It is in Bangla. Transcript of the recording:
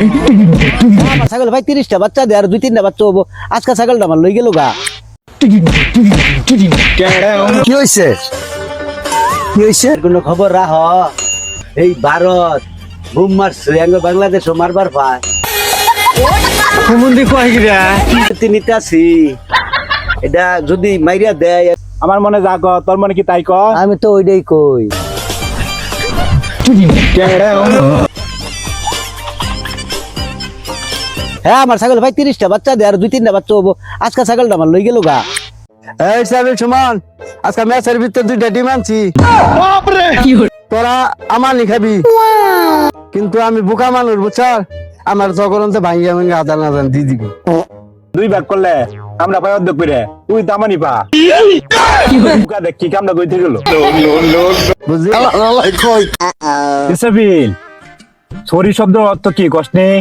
আমার ছাগল ভাই 30টা বাচ্চা দে আর 2-3টা বাচ্চা হবো। আজকে ছাগলটা আমার লই গেল গা। কি হইছে? কি হইছে? কোনো খবর রাখ। এই ভারত বুম মারছে বাংলাদেশ মারবার পায়। কুমুন্দি কয় গিরা নিতে আসি এটা যদি মাইরিয়া দেয়। আমার মনে যা ক তোর মনে কি তাই ক আমি তো ওইটাই কই। হ্যাঁ আমার ছাগল ভাই 30টা বাচ্চা দে আর 2-3টা বাচ্চা হবো। আজকে ছাগলটা আমার লই গেল গা। এই সাবিল সুমন, আজকে ম্যাচের ভিতর 2টা ডিম আনছি। তোরা আমার নি খাবি, কিন্তু আমি বোকা মানুষ বুঝছার। আমার জগরন্তে ভাঙ্গিয়া ভাঙ্গিয়া আদান আদান দিয়ে দিবি। 2 ভাগ করলে আমরা পাই অর্ধেক করে তুই দামানি পা দেখ কি কামটা কইতে গেল বুঝলি? ইসাবিল সরি শব্দ অর্থ কি কষ্ট নেই।